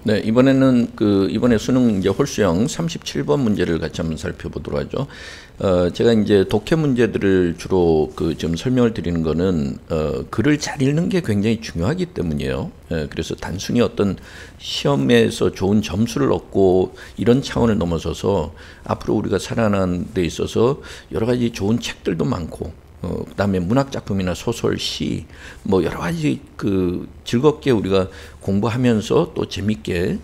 네, 이번에는 이번에 수능 이제 홀수형 37번 문제를 같이 한번 살펴보도록 하죠. 제가 이제 독해 문제들을 주로 좀 설명을 드리는 거는 글을 잘 읽는 게 굉장히 중요하기 때문이에요. 그래서 단순히 어떤 시험에서 좋은 점수를 얻고 이런 차원을 넘어서서 앞으로 우리가 살아가는 데 있어서 여러 가지 좋은 책들도 많고 그다음에 문학 작품이나 소설, 시, 뭐 여러 가지 즐겁게 우리가 공부하면서 또 재밌게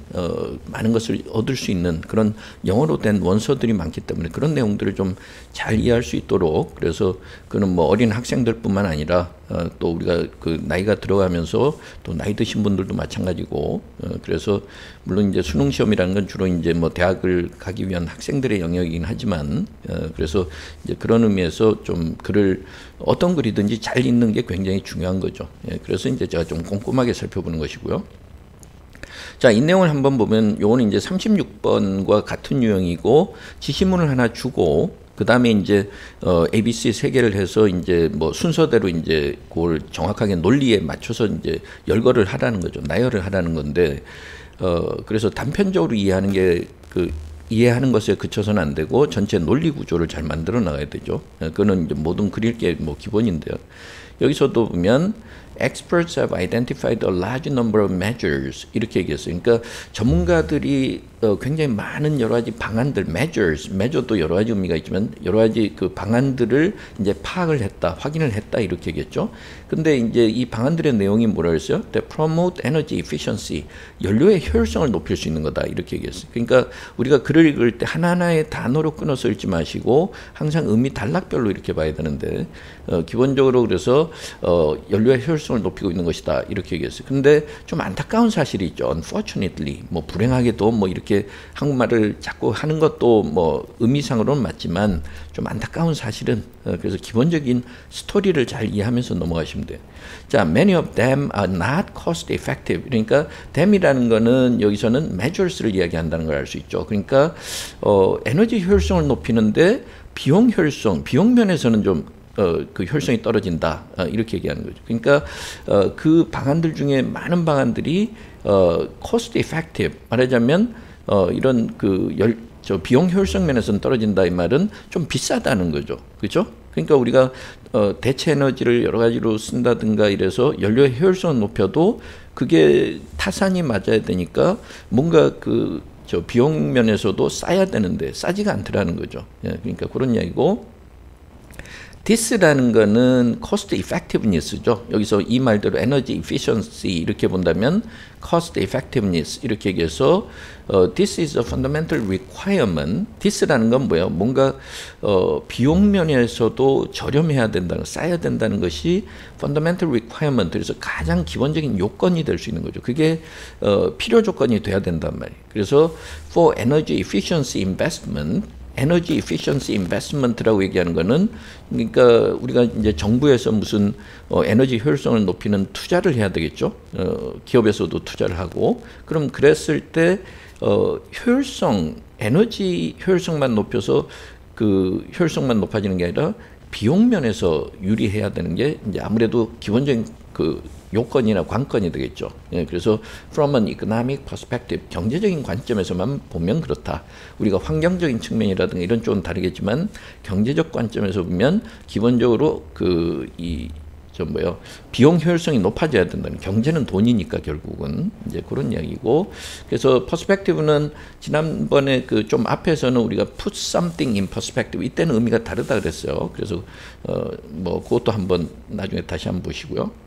많은 것을 얻을 수 있는 그런 영어로 된 원서들이 많기 때문에 그런 내용들을 좀 잘 이해할 수 있도록, 그래서 그는 뭐 어린 학생들뿐만 아니라 또 우리가 나이가 들어가면서 또 나이 드신 분들도 마찬가지고, 그래서 물론 이제 수능 시험이라는 건 주로 이제 뭐 대학을 가기 위한 학생들의 영역이긴 하지만 그래서 이제 그런 의미에서 좀 글을 어떤 글이든지 잘 읽는 게 굉장히 중요한 거죠. 그래서 이제 제가 좀 꼼꼼하게 살펴보는 것이고요. 자, 이 내용을 한번 보면 요거는 이제 36번과 같은 유형이고 지시문을 하나 주고 그 다음에 이제 ABC 3개를 해서 이제 뭐 순서대로 이제 그걸 정확하게 논리에 맞춰서 이제 열거를 하라는 거죠. 나열을 하라는 건데 그래서 단편적으로 이해하는 게 이해하는 것에 그쳐서는 안 되고 전체 논리 구조를 잘 만들어 나가야 되죠. 그거는 이제 모든 그릴 게 뭐 기본인데요. 여기서도 보면 Experts have identified a large number of measures 이렇게 얘기했어요. 그러니까 전문가들이 굉장히 많은 여러 가지 방안들, measure도 여러 가지 의미가 있지만 여러 가지 방안들을 이제 파악을 했다, 확인을 했다 이렇게 얘기했죠. 근데 이제 이 방안들의 내용이 뭐라 그랬어요? They promote energy efficiency, 연료의 효율성을 높일 수 있는 거다 이렇게 얘기했어요. 그러니까 우리가 글을 읽을 때 하나하나의 단어로 끊어서 읽지 마시고 항상 의미 단락별로 이렇게 봐야 되는데 기본적으로 그래서 연료의 효율성을 높이고 있는 것이다 이렇게 얘기했어요. 근데 좀 안타까운 사실이 있죠. Unfortunately, 뭐 불행하게도 뭐 이렇게 한국말을 자꾸 하는 것도 뭐 의미상으로는 맞지만 좀 안타까운 사실은 그래서 기본적인 스토리를 잘 이해하면서 넘어가시면 돼요. 자, many of them are not cost effective. 그러니까 them이라는 거는 여기서는 measures를 이야기한다는 걸 알 수 있죠. 그러니까 에너지 효율성을 높이는데 비용 면에서는 좀 그 효율성이 떨어진다 이렇게 얘기하는 거죠. 그러니까 그 방안들 중에 많은 방안들이 cost effective, 말하자면 이런 비용 효율성 면에서는 떨어진다 이 말은 좀 비싸다는 거죠. 그렇죠? 그러니까 우리가 대체 에너지를 여러 가지로 쓴다든가 이래서 연료의 효율성을 높여도 그게 타산이 맞아야 되니까 뭔가 비용 면에서도 싸야 되는데 싸지가 않더라는 거죠. 그러니까 그런 이야기고, this라는 거는 cost effectiveness죠. 여기서 이 말대로 energy efficiency 이렇게 본다면 cost effectiveness 이렇게 얘기해서 this is a fundamental requirement. this라는 건 뭐예요? 뭔가 비용 면에서도 저렴해야 된다는, 싸야 된다는 것이 fundamental requirement, 그래서 가장 기본적인 요건이 될 수 있는 거죠. 그게 필요 조건이 돼야 된단 말이에요. 그래서 for energy efficiency investment, 에너지 이피션시 인베스트먼트라고 얘기하는 거는, 그러니까 우리가 이제 정부에서 무슨 에너지 효율성을 높이는 투자를 해야 되겠죠. 기업에서도 투자를 하고, 그럼 그랬을 때 에너지 효율성만 높여서 효율성만 높아지는 게 아니라 비용 면에서 유리해야 되는 게 이제 아무래도 기본적인 요건이나 관건이 되겠죠. 그래서 from an economic perspective, 경제적인 관점에서만 보면 그렇다. 우리가 환경적인 측면이라든가 이런 쪽은 다르겠지만 경제적 관점에서 보면 기본적으로 비용 효율성이 높아져야 된다는, 경제는 돈이니까 결국은 이제 그런 이야기고, 그래서 perspective는 지난번에 좀 앞에서는 우리가 put something in perspective, 이때는 의미가 다르다 그랬어요. 그래서 뭐 그것도 한번 나중에 다시 한번 보시고요.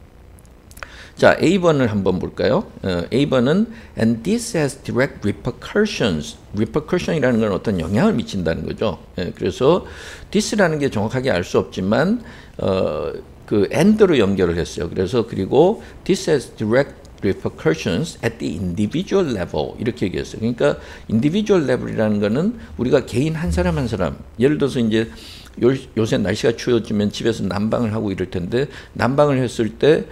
자, A번을 한번 볼까요? A번은 and this has direct repercussions. repercussion이라는 건 어떤 영향을 미친다는 거죠. 그래서 this라는 게 정확하게 알 수 없지만 and로 연결을 했어요. 그래서 그리고 this has direct repercussions at the individual level 이렇게 얘기했어요. 그러니까 individual level이라는 거는 우리가 개인 한 사람 한 사람, 예를 들어서 이제 요새 날씨가 추워지면 집에서 난방을 하고 이럴 텐데, 난방을 했을 때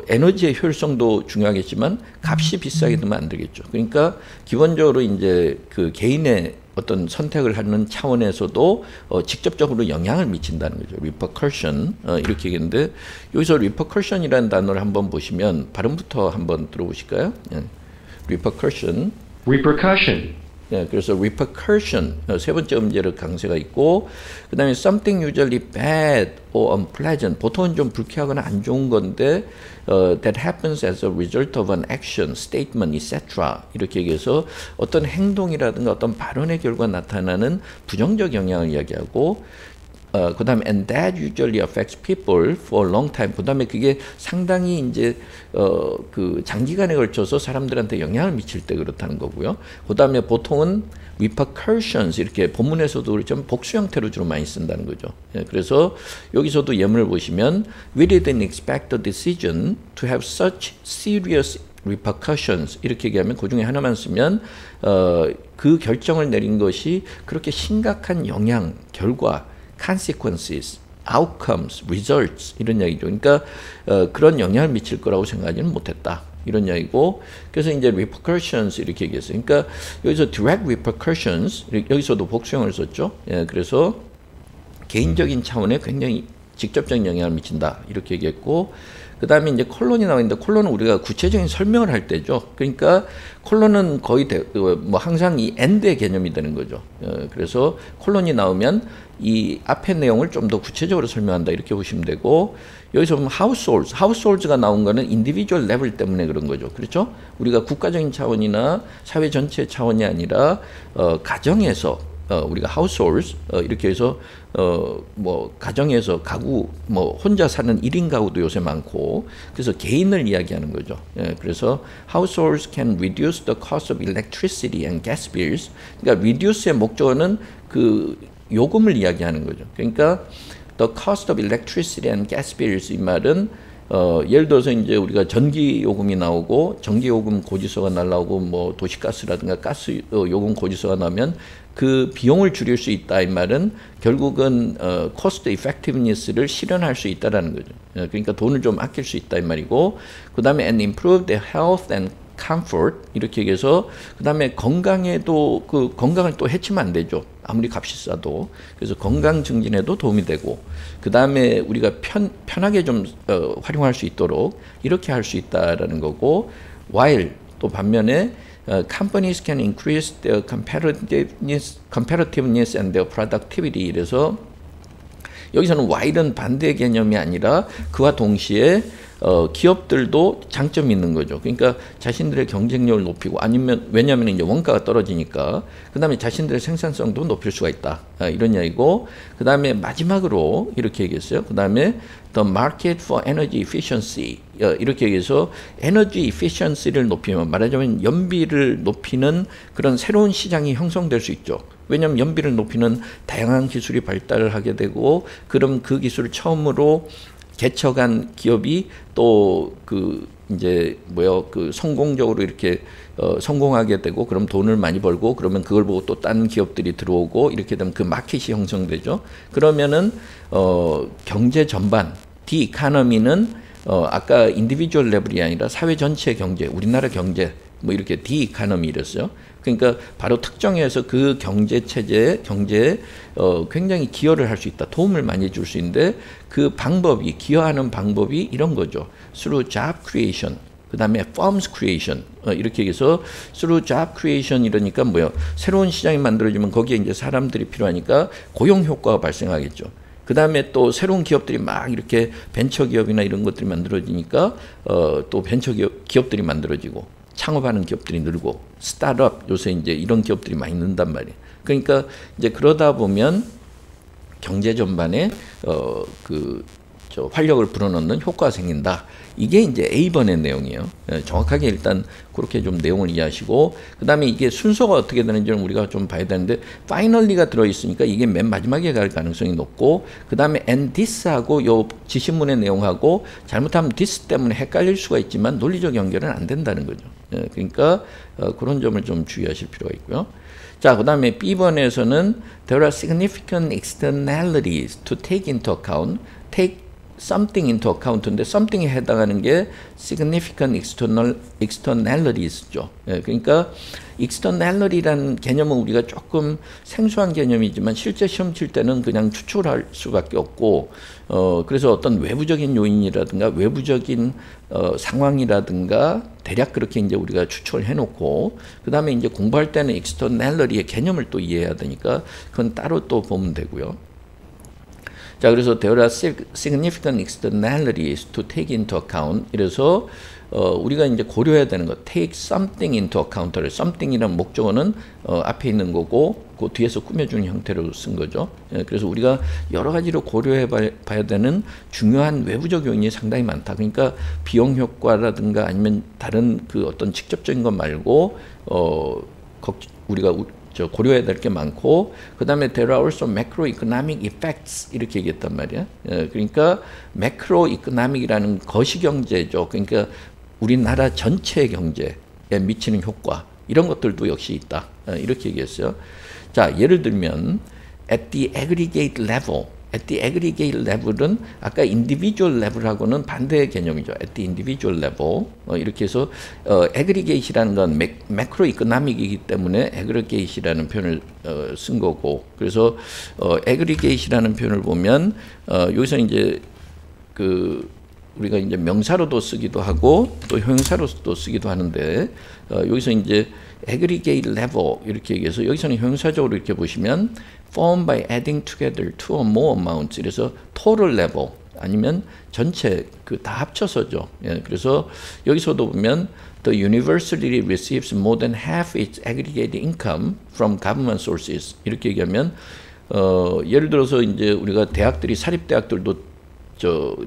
에너지의 효율성도 중요하겠지만 값이 비싸게 되면 안 되겠죠. 그러니까 기본적으로 이제 개인의 어떤 선택을 하는 차원에서도 직접적으로 영향을 미친다는 거죠. repercussion 이렇게 얘기했는데, 여기서 repercussion이라는 단어를 한번 보시면 발음부터 한번 들어보실까요? repercussion. repercussion, 예, 그래서 repercussion 세 번째 음제를 강세가 있고, 그 다음에 something usually bad or unpleasant, 보통은 좀 불쾌하거나 안 좋은 건데 that happens as a result of an action, statement, etc. 이렇게 얘기해서 어떤 행동이라든가 어떤 발언의 결과 나타나는 부정적 영향을 이야기하고, 그 다음에 and that usually affects people for a long time. 그 다음에 그게 상당히 이제 그 장기간에 걸쳐서 사람들한테 영향을 미칠 때 그렇다는 거고요. 그 다음에 보통은 repercussions 이렇게 본문에서도 그렇지만 복수 형태로 주로 많이 쓴다는 거죠. 예, 그래서 여기서도 예문을 보시면 we didn't expect the decision to have such serious repercussions 이렇게 얘기하면 그 중에 하나만 쓰면 그 결정을 내린 것이 그렇게 심각한 영향, 결과, consequences, outcomes, results 이런 이야기죠. 그러니까 그런 영향을 미칠 거라고 생각하지는 못했다. 이런 이야기고, 그래서 이제 repercussions 이렇게 얘기했어요. 그러니까 여기서 direct repercussions, 여기서도 복수형을 썼죠. 예, 그래서 개인적인 차원에 굉장히 직접적인 영향을 미친다. 이렇게 얘기했고, 그 다음에 이제 콜론이 나와 있는데, 콜론은 우리가 구체적인 설명을 할 때죠. 그러니까 콜론은 거의 뭐 항상 이 end의 개념이 되는 거죠. 그래서 콜론이 나오면 이 앞의 내용을 좀 더 구체적으로 설명한다. 이렇게 보시면 되고, 여기서 보면 households가 나온 거는 individual level 때문에 그런 거죠. 그렇죠? 우리가 국가적인 차원이나 사회 전체 차원이 아니라 가정에서 우리가 households 이렇게 해서 뭐 가정에서 가구 뭐 혼자 사는 1인 가구도 요새 많고, 그래서 개인을 이야기하는 거죠. 예, 그래서 households can reduce the cost of electricity and gas bills. 그러니까 reduce의 목적어는 그 요금을 이야기하는 거죠. 그러니까 the cost of electricity and gas bills 이 말은 예를 들어서 이제 우리가 전기 요금이 나오고 전기 요금 고지서가 날라오고 뭐 도시가스라든가 가스 요금 고지서가 나면 그 비용을 줄일 수 있다 이 말은 결국은 cost effectiveness를 실현할 수 있다라는 거죠. 그러니까 돈을 좀 아낄 수 있다 이 말이고, 그 다음에 and improve the health and comfort 이렇게 얘기해서, 그 다음에 건강에도 그 건강을 또 해치면 안 되죠. 아무리 값이 싸도. 그래서 건강 증진에도 도움이 되고, 그 다음에 우리가 편하게 좀 활용할 수 있도록 이렇게 할 수 있다라는 거고, while 또 반면에 companies can increase their competitiveness and their productivity. 이래서 여기서는 while은 반대 개념이 아니라 그와 동시에 기업들도 장점이 있는 거죠. 그러니까 자신들의 경쟁력을 높이고, 아니면 왜냐하면 이제 원가가 떨어지니까 그 다음에 자신들의 생산성도 높일 수가 있다. 이런 이야기고, 그 다음에 마지막으로 이렇게 얘기했어요. 그 다음에 the market for energy efficiency 이렇게 얘기해서 에너지 efficiency를 높이면, 말하자면 연비를 높이는 그런 새로운 시장이 형성될 수 있죠. 왜냐하면 연비를 높이는 다양한 기술이 발달을 하게 되고, 그럼 그 기술을 처음으로 개척한 기업이 또 그 이제 그 성공적으로 이렇게 성공하게 되고, 그럼 돈을 많이 벌고, 그러면 그걸 보고 또 다른 기업들이 들어오고, 이렇게 되면 그 마켓이 형성되죠. 그러면은 경제 전반, 디 이카노미는 아까 인디비주얼 레벨이 아니라 사회 전체 경제, 우리나라 경제 뭐 이렇게 디 이카노미 이랬어요. 그러니까 바로 특정해서 그 경제 체제에 굉장히 기여를 할 수 있다. 도움을 많이 줄 수 있는데, 그 방법이, 기여하는 방법이 이런 거죠. through job creation, 그 다음에 firms creation 이렇게 해서 through job creation 이러니까 뭐요? 새로운 시장이 만들어지면 거기에 이제 사람들이 필요하니까 고용 효과가 발생하겠죠. 그 다음에 또 새로운 기업들이 막 이렇게 벤처 기업이나 이런 것들이 만들어지니까 또 벤처 기업들이 만들어지고, 창업하는 기업들이 늘고, 스타트업 요새 이제 이런 기업들이 많이 는단 말이에요. 그러니까 이제 그러다 보면 경제 전반에 활력을 불어넣는 효과가 생긴다. 이게 이제 A번의 내용이에요. 정확하게 일단 그렇게 좀 내용을 이해하시고, 그 다음에 이게 순서가 어떻게 되는지는 우리가 좀 봐야 되는데, finally가 들어있으니까 이게 맨 마지막에 갈 가능성이 높고, 그 다음에 and this하고 요 지시문의 내용하고 잘못하면 this 때문에 헷갈릴 수가 있지만 논리적 연결은 안 된다는 거죠. 그러니까 그런 점을 좀 주의하실 필요가 있고요. 자, 그 다음에 B번에서는 there are significant externalities to take into account. take something into account인데 something에 해당하는 게 significant externalitys죠. 예, 그러니까 externality라는 개념은 우리가 조금 생소한 개념이지만 실제 시험 칠 때는 그냥 추측할 수밖에 없고 그래서 어떤 외부적인 요인이라든가 외부적인 상황이라든가 대략 그렇게 이제 우리가 추측을 해놓고 그 다음에 이제 공부할 때는 externality의 개념을 또 이해해야 되니까 그건 따로 또 보면 되고요. 자, 그래서 there are significant externalities to take into account. 이래서 우리가 이제 고려해야 되는 거, take something into account를 something이란 목적어는 앞에 있는 거고 그 뒤에서 꾸며주는 형태로 쓴 거죠. 예, 그래서 우리가 여러 가지로 고려해 봐야 되는 중요한 외부적 요인이 상당히 많다. 그러니까 비용 효과라든가 아니면 다른 그 어떤 직접적인 것 말고 우리가 고려해야 될 게 많고 그 다음에 there are also macroeconomic effects 이렇게 얘기했단 말이야. 그러니까 macroeconomic이라는 거시경제죠. 그러니까 우리나라 전체 경제에 미치는 효과 이런 것들도 역시 있다. 이렇게 얘기했어요. 자, 예를 들면 at the aggregate level at the aggregate level은 아까 individual level하고는 반대의 개념이죠. at the individual level 이렇게 해서 aggregate이라는 건 macroeconomic이기 때문에 aggregate이라는 표현을 쓴 거고 그래서 aggregate이라는 표현을 보면 여기서 이제 우리가 이제 명사로도 쓰기도 하고 또 형용사로도 쓰기도 하는데 여기서 이제 aggregate level 이렇게 얘기해서 여기서는 형용사적으로 이렇게 보시면 formed by adding together two or more amounts 그래서 total level 아니면 전체 다 합쳐서죠. 예, 그래서 여기서도 보면 the university receives more than half its aggregate income from government sources 이렇게 얘기하면 예를 들어서 이제 우리가 대학들이 사립대학들도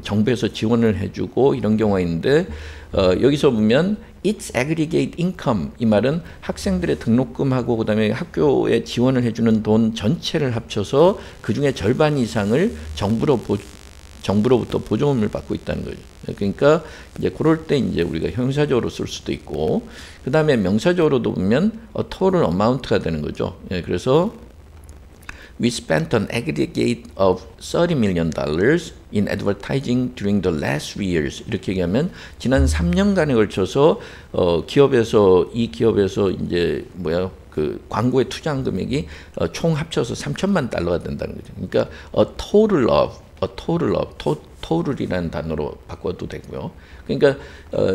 정부에서 지원을 해주고 이런 경우가 있는데 여기서 보면 its aggregate income 이 말은 학생들의 등록금하고 그 다음에 학교에 지원을 해주는 돈 전체를 합쳐서 그 중에 절반 이상을 정부로부터 보조금을 받고 있다는 거죠. 그러니까 이제 그럴 때 이제 우리가 형용사적으로 쓸 수도 있고 그 다음에 명사적으로도 보면 total amount가 되는 거죠. 예, 그래서 We spent an aggregate of $30 million in advertising during the last 3 years. 이렇게 얘기하면 지난 3년간에 걸쳐서 이 기업에서 이제 광고에 투자한 금액이 총 합쳐서 3천만 달러가 된다는 거죠. 그러니까 total이라는 단어로 바꿔도 되고요. 그러니까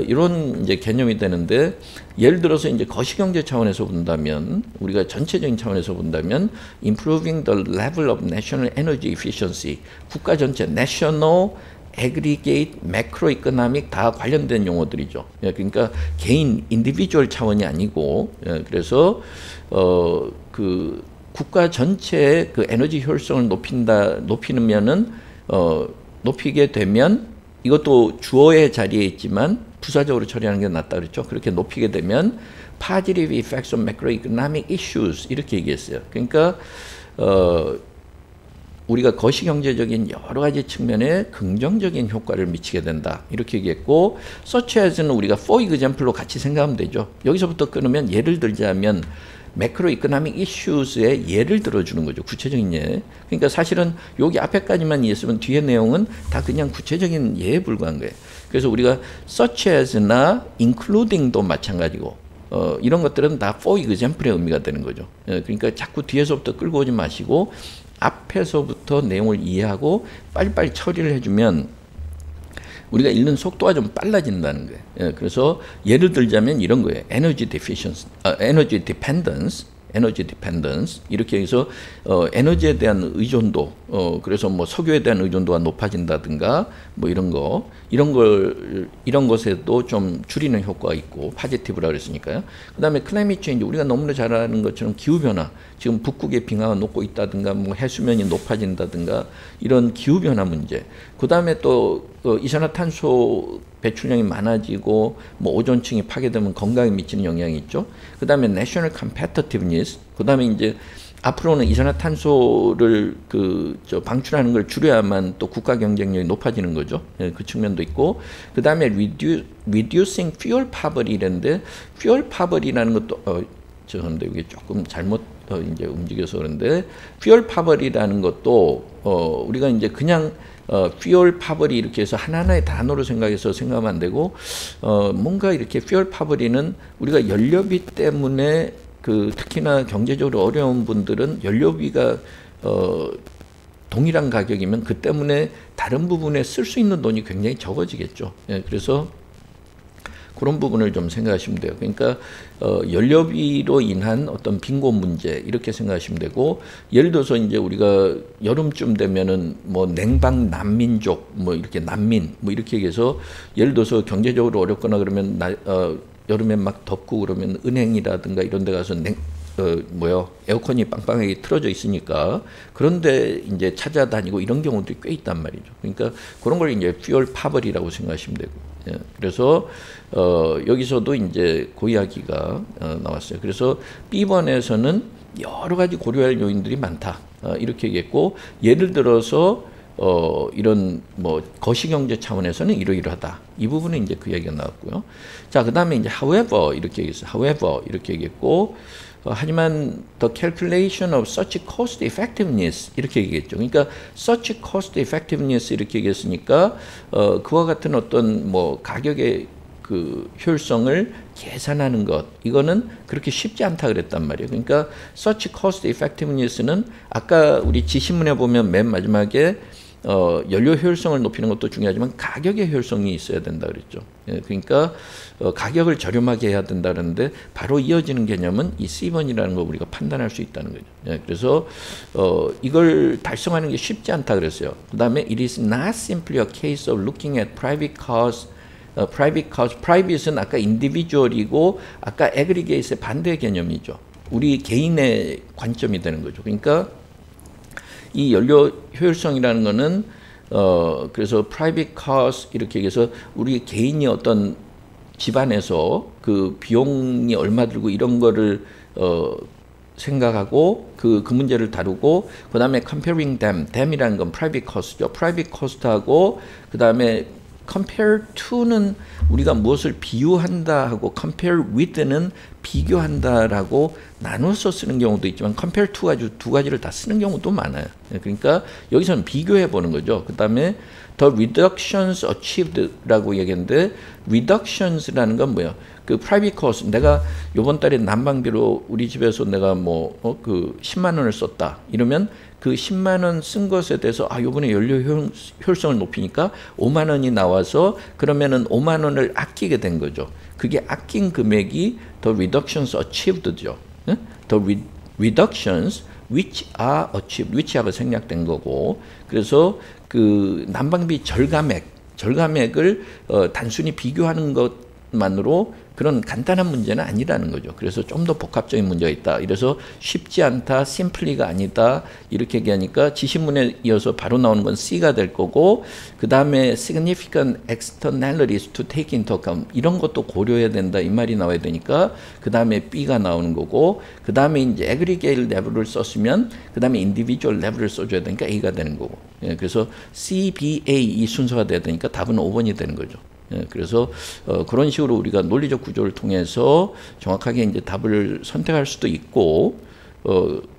이런 이제 개념이 되는데 예를 들어서 이제 거시경제 차원에서 본다면 우리가 전체적인 차원에서 본다면 improving the level of national energy efficiency 국가 전체 national aggregate macroeconomic 다 관련된 용어들이죠. 그러니까 개인 individual 차원이 아니고 그래서 국가 전체의 에너지 효율성을 높이게 되면 이것도 주어의 자리에 있지만 부사적으로 처리하는 게 낫다 그랬죠. 그렇게 높이게 되면 positive effects on macroeconomic issues 이렇게 얘기했어요. 그러니까 우리가 거시경제적인 여러 가지 측면에 긍정적인 효과를 미치게 된다. 이렇게 얘기했고 such as는 우리가 for example로 같이 생각하면 되죠. 여기서부터 끊으면 예를 들자면 매크로이코노믹 이슈스의 예를 들어주는 거죠. 구체적인 예. 그러니까 사실은 여기 앞에까지만 이해했으면 뒤에 내용은 다 그냥 구체적인 예에 불과한 거예요. 그래서 우리가 such as나 including도 마찬가지고 이런 것들은 다 for example의 의미가 되는 거죠. 그러니까 자꾸 뒤에서부터 끌고 오지 마시고 앞에서부터 내용을 이해하고 빨리빨리 처리를 해주면 우리가 읽는 속도가 좀 빨라진다는 거예요. 그래서 예를 들자면 이런 거예요. energy dependence 이렇게 해서 에너지에 대한 의존도 그래서 뭐 석유에 대한 의존도가 높아진다든가 뭐 이런 것에도 좀 줄이는 효과가 있고 파지티브라 그랬으니까요. 그다음에 클라이밋 체인지 우리가 너무나 잘 아는 것처럼 기후 변화 지금 북극의 빙하가 녹고 있다든가 뭐 해수면이 높아진다든가 이런 기후 변화 문제. 그다음에 또 이산화탄소 배출량이 많아지고 뭐 오존층이 파괴되면 건강에 미치는 영향이 있죠. 그다음에 national competitiveness. 그다음에 이제 앞으로는 이산화탄소를 방출하는 걸 줄여야만 또 국가 경쟁력이 높아지는 거죠. 그 측면도 있고 그다음에 reducing fuel poverty라는데 fuel poverty라는 것도 죄송합니다. 이게 조금 잘못 이제 움직여서 그런데 fuel poverty라는 것도 우리가 이제 그냥 fuel poverty 이렇게 해서 하나하나의 단어로 생각해서 생각하면 안 되고 뭔가 이렇게 fuel poverty는 우리가 연료비 때문에 그 특히나 경제적으로 어려운 분들은 연료비가 동일한 가격이면 그 때문에 다른 부분에 쓸 수 있는 돈이 굉장히 적어지겠죠. 예, 그래서 그런 부분을 좀 생각하시면 돼요. 그러니까 연료비로 인한 어떤 빈곤 문제 이렇게 생각하시면 되고, 예를 들어서 이제 우리가 여름쯤 되면은 뭐 냉방 난민족 뭐 이렇게 난민 뭐 이렇게 얘기해서 예를 들어서 경제적으로 어렵거나 그러면 여름에 막 덥고 그러면 은행이라든가 이런 데 가서 에어컨이 빵빵하게 틀어져 있으니까 그런데 이제 찾아다니고 이런 경우들이 꽤 있단 말이죠. 그러니까 그런 걸 이제 fuel poverty라고 생각하시면 되고. 예, 그래서 여기서도 이제 그 이야기가 나왔어요. 그래서 B번에서는 여러 가지 고려할 요인들이 많다. 이렇게 얘기했고, 예를 들어서 이런 뭐 거시경제 차원에서는 이러이러하다. 이 부분은 이제 그 얘기가 나왔고요. 자, 그다음에 이제 however 이렇게 얘기했어요. however 이렇게 얘기했고, 하지만 the calculation of such cost effectiveness 이렇게 얘기했죠. 그러니까 such cost effectiveness 이렇게 얘기했으니까 그와 같은 어떤 뭐 가격의 그 효율성을 계산하는 것, 이거는 그렇게 쉽지 않다 그랬단 말이에요. 그러니까 such cost effectiveness는 아까 우리 지시문에 보면 맨 마지막에 연료 효율성을 높이는 것도 중요하지만 가격의 효율성이 있어야 된다 그랬죠. 예, 그러니까 가격을 저렴하게 해야 된다 그러는데 바로 이어지는 개념은 이 C번이라는 걸 우리가 판단할 수 있다는 거죠. 예, 그래서 이걸 달성하는 게 쉽지 않다 그랬어요. 그 다음에 it is not simply a case of looking at private cars. private은 아까 individual이고 아까 aggregate의 반대 개념이죠. 우리 개인의 관점이 되는 거죠. 그러니까 이 연료 효율성이라는 거는 그래서 private cars 이렇게 얘기해서 우리 개인이 어떤 집안에서 그 비용이 얼마 들고 이런 거를 생각하고 그 문제를 다루고, 그 다음에 comparing them이라는 건 private cost죠. private cost하고 그 다음에 compare to는 우리가 무엇을 비유한다 하고 compare with는 비교한다라고 나눠서 쓰는 경우도 있지만 compare to 아주 두 가지를 다 쓰는 경우도 많아요. 그러니까 여기서는 비교해 보는 거죠. 그 다음에 the reductions achieved라고 얘기했는데 reductions라는 건 뭐야? 그 private cost, 내가 요번 달에 난방비로 우리 집에서 내가 그 10만 원을 썼다 이러면 그 10만 원 쓴 것에 대해서 요번에 연료 효율성을 높이니까 5만 원이 나와서 그러면은 5만 원을 아끼게 된 거죠. 그게 아낀 금액이 the reductions achieved죠. the reductions which are achieved, which하고 생략된 거고, 그래서 그 난방비 절감액을 단순히 비교하는 것만으로 그런 간단한 문제는 아니라는 거죠. 그래서 좀 더 복합적인 문제가 있다. 이래서 쉽지 않다, 심플리가 아니다 이렇게 얘기하니까 지시문에 이어서 바로 나오는 건 C가 될 거고, 그 다음에 significant externalities to take into account 이런 것도 고려해야 된다 이 말이 나와야 되니까 그 다음에 B가 나오는 거고, 그 다음에 이제 aggregate level을 썼으면 그 다음에 individual level을 써줘야 되니까 A가 되는 거고, 예, 그래서 C, B, A 이 순서가 돼야 되니까 답은 5번이 되는 거죠. 예, 그래서 그런 식으로 우리가 논리적 구조를 통해서 정확하게 이제 답을 선택할 수도 있고,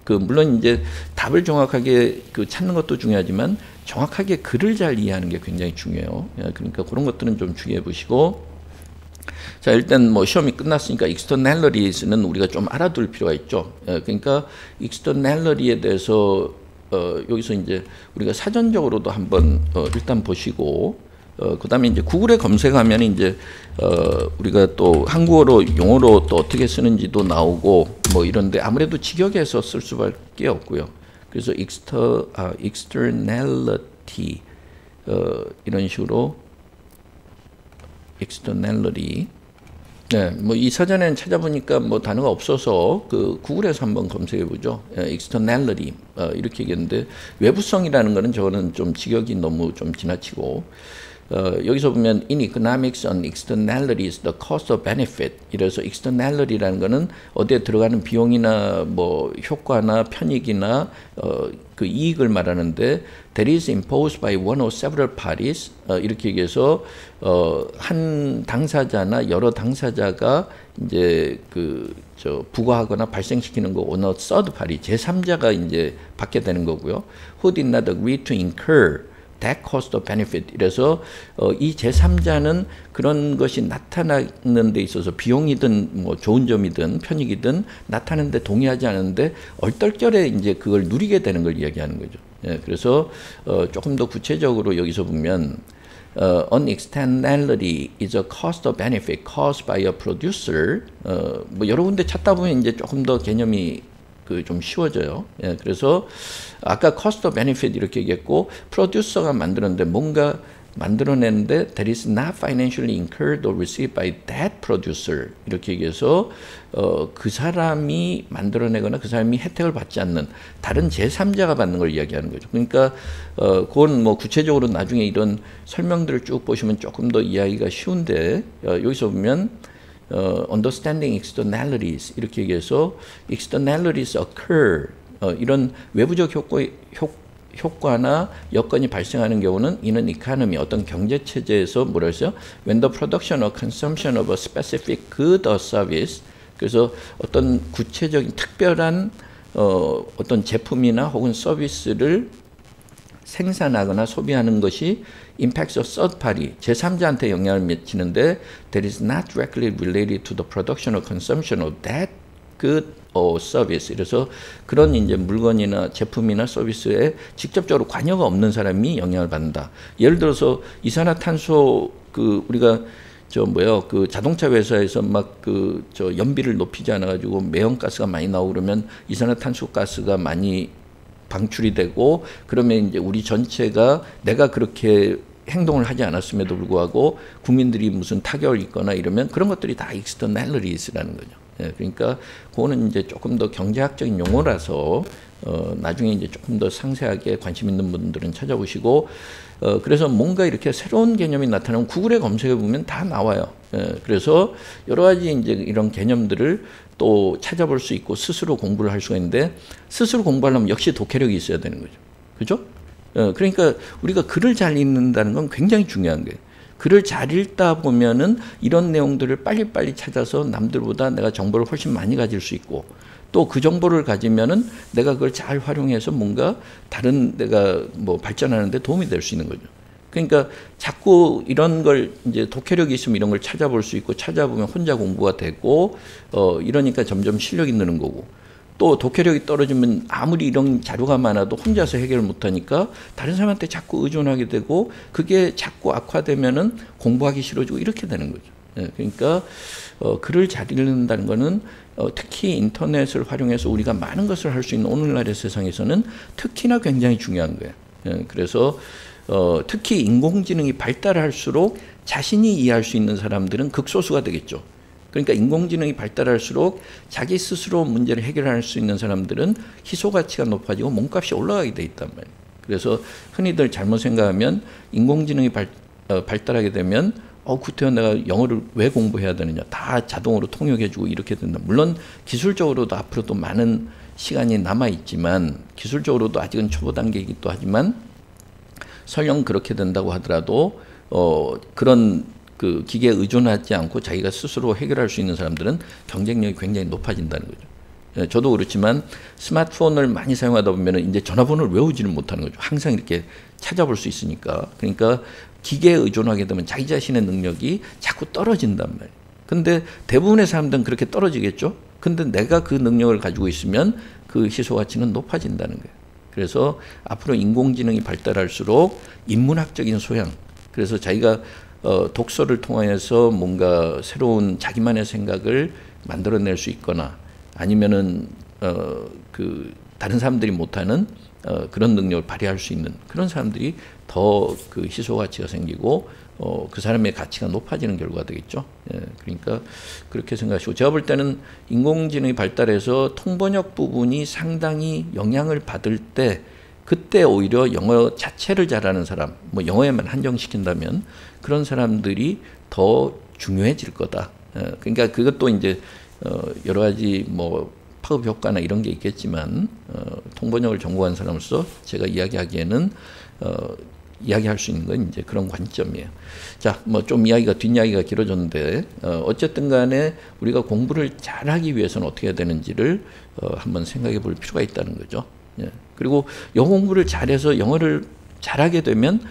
물론 이제 답을 정확하게 찾는 것도 중요하지만 정확하게 글을 잘 이해하는 게 굉장히 중요해요. 예, 그러니까 그런 것들은 좀 주의해 보시고, 자, 일단 뭐 시험이 끝났으니까 externalities는 우리가 좀 알아둘 필요가 있죠. 예, 그러니까 externality에 대해서 여기서 이제 우리가 사전적으로도 한번 일단 보시고, 그 다음에 이제 구글에 검색하면 이제 우리가 또 한국어로 용어로 또 어떻게 쓰는지도 나오고 뭐 이런데 아무래도 직역해서 쓸 수밖에 없고요. 그래서 externality 이런 식으로 externality. 네, 뭐 이 사전에는 찾아보니까 뭐 단어가 없어서 그 구글에서 한번 검색해 보죠. externality 이렇게 얘기했는데, 외부성이라는 거는 저는 좀 직역이 너무 좀 지나치고, 여기서 보면 in economics on externalities the cost of benefit 이래서 externality라는 거는 어디에 들어가는 비용이나 뭐 효과나 편익이나 그 이익을 말하는데, that is imposed by one or several parties 이렇게 얘기해서 한 당사자나 여러 당사자가 이제 부과하거나 발생시키는 거 on a third party 제3자가 이제 받게 되는 거고요. who did not agree to incur that cost of benefit. 이래서 이 제3자는 그런 것이 나타나는 데 있어서 비용이든 뭐 좋은 점이든 편익이든 나타나는 데 동의하지 않은데 얼떨결에 이제 그걸 누리게 되는 걸 이야기하는 거죠. 예, 그래서 조금 더 구체적으로 여기서 보면 an externality is a cost of benefit caused by a producer. 뭐 여러 군데 찾다 보면 이제 조금 더 개념이 좀 쉬워져요. 예, 그래서 아까 cost of benefit 이렇게 얘기했고 프로듀서가 만들었는데 뭔가 만들어내는데 that is not financially incurred or received by that producer 이렇게 얘기해서 그 사람이 만들어내거나 그 사람이 혜택을 받지 않는 다른 제3자가 받는 걸 이야기하는 거죠. 그러니까 그건 뭐 구체적으로 나중에 이런 설명들을 쭉 보시면 조금 더 이해하기가 쉬운데 여기서 보면 understanding externalities 이렇게 얘기해서 externalities occur 이런 외부적 효과나 여건이 발생하는 경우는 이는 economy 어떤 경제 체제에서 뭐라 했어요? When the production or consumption of a specific good or service 그래서 어떤 구체적인 특별한 어떤 제품이나 혹은 서비스를 생산하거나 소비하는 것이 impacts of third party, 제3자한테 영향을 미치는데 that is not directly related to the production or consumption of that good or service. 그래서 그런 이제 물건이나 제품이나 서비스에 직접적으로 관여가 없는 사람이 영향을 받는다. 예를 들어서 이산화탄소 우리가 그 자동차 회사에서 막 연비를 높이지 않아 가지고 매연가스가 많이 나오고 그러면 이산화탄소 가스가 많이 방출이 되고 그러면 이제 우리 전체가 내가 그렇게 행동을 하지 않았음에도 불구하고 국민들이 무슨 타격을 입거나 이러면 그런 것들이 다 externalities라는 거죠. 예, 그러니까 그거는 이제 조금 더 경제학적인 용어라서 나중에 이제 조금 더 상세하게 관심 있는 분들은 찾아보시고 그래서 뭔가 이렇게 새로운 개념이 나타나면 구글에 검색해 보면 다 나와요. 예, 그래서 여러 가지 이제 이런 개념들을 또 찾아볼 수 있고 스스로 공부를 할 수가 있는데 스스로 공부하려면 역시 독해력이 있어야 되는 거죠. 그죠? 그러니까 우리가 글을 잘 읽는다는 건 굉장히 중요한 거예요. 글을 잘 읽다 보면은 이런 내용들을 빨리빨리 찾아서 남들보다 내가 정보를 훨씬 많이 가질 수 있고 또 그 정보를 가지면은 내가 그걸 잘 활용해서 뭔가 다른 내가 뭐 발전하는 데 도움이 될 수 있는 거죠. 그러니까 자꾸 이런 걸 이제 독해력이 있으면 이런 걸 찾아볼 수 있고 찾아보면 혼자 공부가 되고 이러니까 점점 실력이 느는 거고 또 독해력이 떨어지면 아무리 이런 자료가 많아도 혼자서 해결을 못하니까 다른 사람한테 자꾸 의존하게 되고 그게 자꾸 악화되면은 공부하기 싫어지고 이렇게 되는 거죠. 예, 그러니까 글을 잘 읽는다는 거는 특히 인터넷을 활용해서 우리가 많은 것을 할 수 있는 오늘날의 세상에서는 특히나 굉장히 중요한 거예요. 예, 그래서 특히 인공지능이 발달할수록 자신이 이해할 수 있는 사람들은 극소수가 되겠죠. 그러니까 인공지능이 발달할수록 자기 스스로 문제를 해결할 수 있는 사람들은 희소가치가 높아지고 몸값이 올라가게 돼 있단 말이에요. 그래서 흔히들 잘못 생각하면 인공지능이 발달하게 되면 구태여 내가 영어를 왜 공부해야 되느냐. 다 자동으로 통역해주고 이렇게 된다. 물론 기술적으로도 앞으로도 많은 시간이 남아있지만 기술적으로도 아직은 초보 단계이기도 하지만 설령 그렇게 된다고 하더라도 그런 그 기계에 의존하지 않고 자기가 스스로 해결할 수 있는 사람들은 경쟁력이 굉장히 높아진다는 거죠. 저도 그렇지만 스마트폰을 많이 사용하다 보면 이제 전화번호를 외우지는 못하는 거죠. 항상 이렇게 찾아볼 수 있으니까. 그러니까 기계에 의존하게 되면 자기 자신의 능력이 자꾸 떨어진단 말이에요. 근데 대부분의 사람들은 그렇게 떨어지겠죠. 근데 내가 그 능력을 가지고 있으면 그 희소 가치는 높아진다는 거예요. 그래서 앞으로 인공지능이 발달할수록 인문학적인 소양, 그래서 자기가 독서를 통해서 뭔가 새로운 자기만의 생각을 만들어낼 수 있거나 아니면은 그 다른 사람들이 못하는 그런 능력을 발휘할 수 있는 그런 사람들이 더 그 희소 가치가 생기고 그 사람의 가치가 높아지는 결과가 되겠죠. 예, 그러니까 그렇게 생각하시고 제가 볼 때는 인공지능이 발달해서 통번역 부분이 상당히 영향을 받을 때 그때 오히려 영어 자체를 잘하는 사람, 뭐 영어에만 한정시킨다면 그런 사람들이 더 중요해질 거다. 그러니까 그것도 이제 여러 가지 뭐 파급 효과나 이런 게 있겠지만 통번역을 전공한 사람으로서 제가 이야기하기에는 이야기할 수 있는 건 이제 그런 관점이에요. 자, 뭐 좀 뒷이야기가 길어졌는데 어쨌든 간에 우리가 공부를 잘하기 위해서는 어떻게 해야 되는지를 한번 생각해 볼 필요가 있다는 거죠. 예. 그리고 영어 공부를 잘해서 영어를 잘하게 되면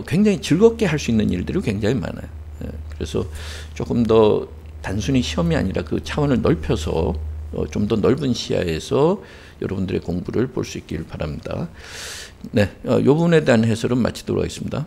굉장히 즐겁게 할 수 있는 일들이 굉장히 많아요. 그래서 조금 더 단순히 시험이 아니라 그 차원을 넓혀서 좀 더 넓은 시야에서 여러분들의 공부를 볼 수 있기를 바랍니다. 네, 이 부분에 대한 해설은 마치도록 하겠습니다.